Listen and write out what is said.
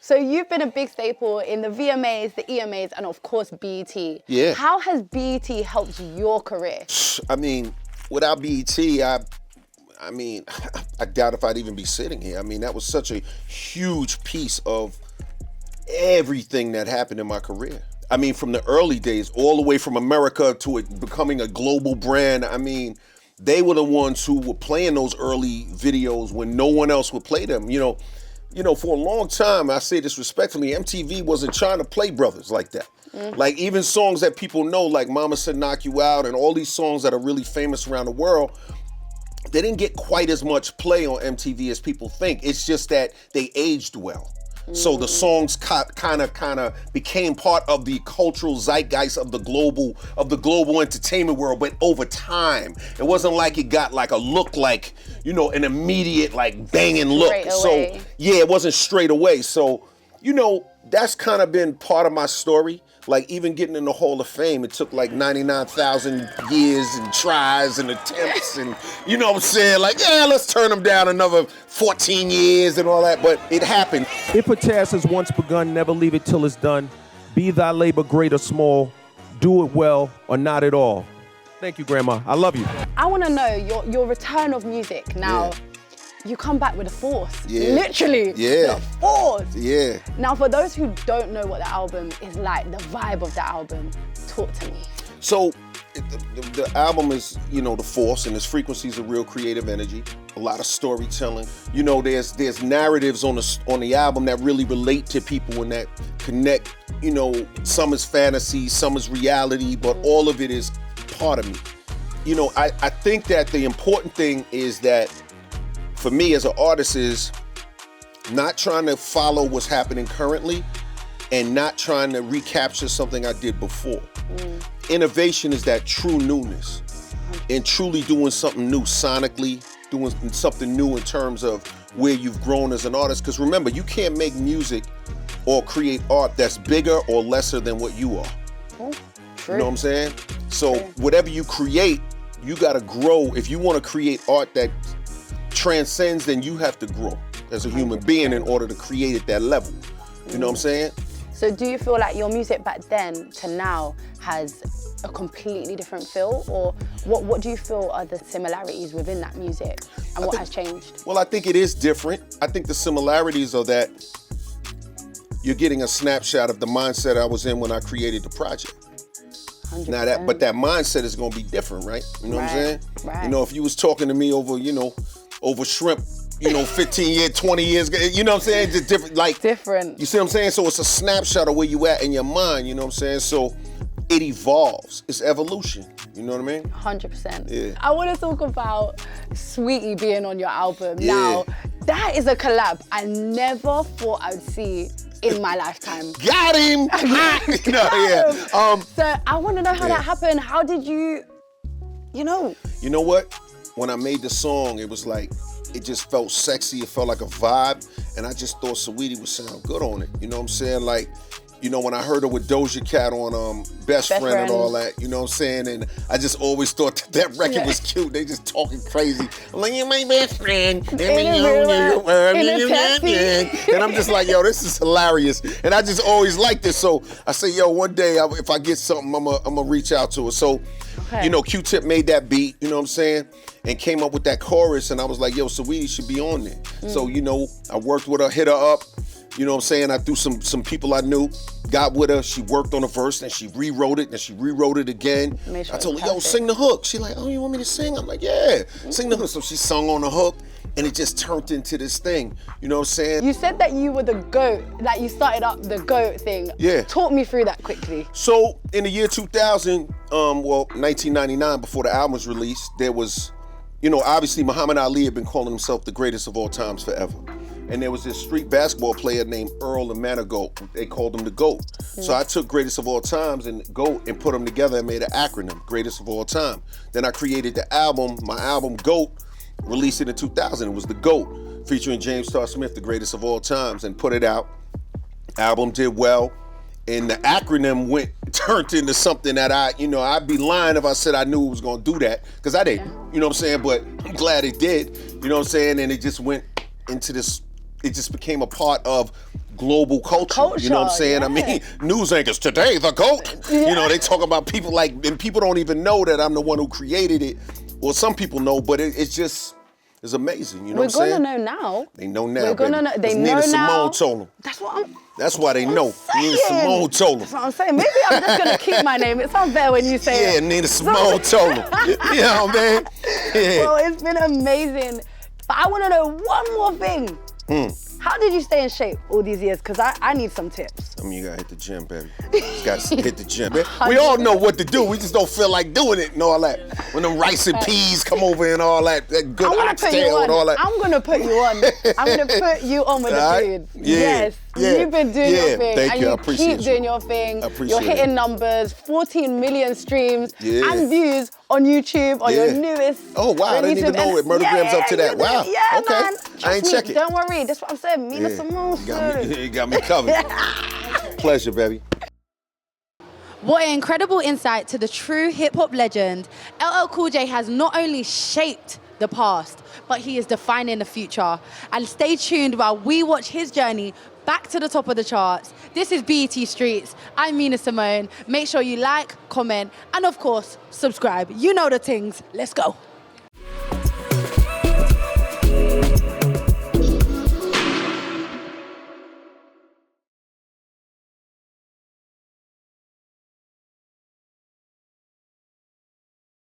So you've been a big staple in the VMAs, the EMAs, and of course, BET. Yeah. How has BET helped your career? I mean, without BET, I doubt if I'd even be sitting here. I mean, that was such a huge piece of everything that happened in my career. I mean, from the early days, all the way from America to it becoming a global brand. I mean, they were the ones who were playing those early videos when no one else would play them. You know, for a long time, I say this respectfully, MTV wasn't trying to play brothers like that. Like even songs that people know, like Mama Said Knock You Out, and all these songs that are really famous around the world, they didn't get quite as much play on MTV as people think. It's just that they aged well. So the songs kind of became part of the cultural zeitgeist of the global entertainment world. But over time, it wasn't like it got like a look like, you know, an immediate like banging look. So yeah, it wasn't straight away. So, you know, that's kind of been part of my story. Like even getting in the Hall of Fame, it took like 99,000 years and tries and attempts and, you know what I'm saying? Like, yeah, let's turn them down another 14 years and all that, but it happened. If a task has once begun, never leave it till it's done. Be thy labor great or small, do it well or not at all. Thank you, Grandma. I love you. I want to know your return of music now. Yeah. You come back with a force, Yeah. literally, Yeah. with a force. Yeah. Now, for those who don't know what the album is like, the vibe of the album, talk to me. So the album is, you know, the force, and its frequencies of real creative energy, a lot of storytelling. You know, there's narratives on the album that really relate to people and that connect. You know, some is fantasy, some is reality, but all of it is part of me. You know, I think that the important thing is that for me as an artist is not trying to follow what's happening currently and not trying to recapture something I did before. Innovation is that true newness and truly doing something new sonically, doing something new in terms of where you've grown as an artist. Because remember, you can't make music or create art that's bigger or lesser than what you are. True. You know what I'm saying? So whatever you create, you gotta grow. If you wanna create art that transcends, then you have to grow as a human being in order to create at that level. You know what I'm saying? So do you feel like your music back then to now has a completely different feel? Or what do you feel are the similarities within that music and what has changed? Well, I think it is different. I think the similarities are that you're getting a snapshot of the mindset I was in when I created the project. 100%. Now that mindset is gonna be different, right? You know what I'm saying? Right. You know, if you was talking to me over shrimp, 15 years, 20 years, you know what I'm saying? Just different, like. Different. You see what I'm saying? So it's a snapshot of where you at in your mind, you know what I'm saying? So it evolves, it's evolution, you know what I mean? 100%. Yeah. I want to talk about Saweetie being on your album. Yeah. Now, that is a collab I never thought I'd see in my lifetime. Got him! So I want to know how that happened. How did you know? You know what? When I made the song, it was like, it just felt sexy, it felt like a vibe, and I just thought Saweetie would sound good on it. You know what I'm saying? Like, you know, when I heard her with Doja Cat on Best Friend and all that, you know what I'm saying? And I just always thought that record was cute. They just talking crazy. I'm like, you're my best friend. And I'm just like, yo, this is hilarious. And I just always liked this. So I say, yo, one day if I get something, I'm gonna reach out to her. So, you know, Q-Tip made that beat, you know what I'm saying? And came up with that chorus, and I was like, yo, Saweetie should be on there. So, you know, I worked with her, hit her up. You know what I'm saying? I threw some people I knew, got with her, she worked on the verse, and she rewrote it, and she rewrote it again. I told her, yo, sing the hook. She like, oh, you want me to sing? I'm like, yeah, sing the hook. So she sung on the hook, and it just turned into this thing. You know what I'm saying? You said that you were the GOAT, like you started up the GOAT thing. Yeah. Talk me through that quickly. So in the year 2000, 1999, before the album was released, there was, you know, obviously Muhammad Ali had been calling himself the greatest of all times forever. And there was this street basketball player named Earl the Manigault. They called him the GOAT. So I took greatest of all times and GOAT and put them together and made an acronym, greatest of all time. Then I created the album, my album GOAT, released it in 2000. It was the GOAT, featuring James Starr Smith, the greatest of all times, and put it out. Album did well. And the acronym turned into something that I'd be lying if I said I knew it was gonna do that, because I didn't, you know what I'm saying? But I'm glad it did, you know what I'm saying? And it just went into this, it just became a part of global culture. You know what I'm saying? Yeah. I mean, news anchors today, the GOAT. Yeah. You know, they talk about people like, and people don't even know that I'm the one who created it. Well, some people know, but it's just, it's amazing. You know what I'm saying? We're gonna know now. They know now. We're gonna baby. know. They 'Cause know Nina now. Simone told them. That's what I'm. That's why they know. Nina saying. Simone told That's them. what I'm saying. Maybe I'm just gonna keep my name. It sounds better when you say Yeah, it. Nina Simone told them. You know what I mean? Yeah. Well, it's been amazing. But I want to know one more thing. How did you stay in shape all these years? Because I need some tips. I mean, you gotta hit the gym, baby. You gotta hit the gym. We all know what to do. We just don't feel like doing it and all that. When them rice and peas come over and all that good oxtail and all that. I'm gonna put you on. I'm gonna put you on with the dude. Yeah. Yes. Yeah. You've been doing your thing. Thank and you. I you appreciate keep you. doing your thing. I appreciate You're hitting it. numbers, 14 million streams Yeah. and views on YouTube on your newest. Oh, wow. I didn't even know it. Murdergram's up to that. Wow. Yeah, Okay. man. I ain't Trust me, check it. Don't worry. That's what I'm saying. Nina Yeah. Simone. You got me covered. Pleasure, baby. What an incredible insight to the true hip-hop legend. LL Cool J has not only shaped the past, but he is defining the future. And stay tuned while we watch his journey back to the top of the charts. This is BET Streetz. I'm Nina Simone. Make sure you like, comment, and of course, subscribe. You know the things. Let's go.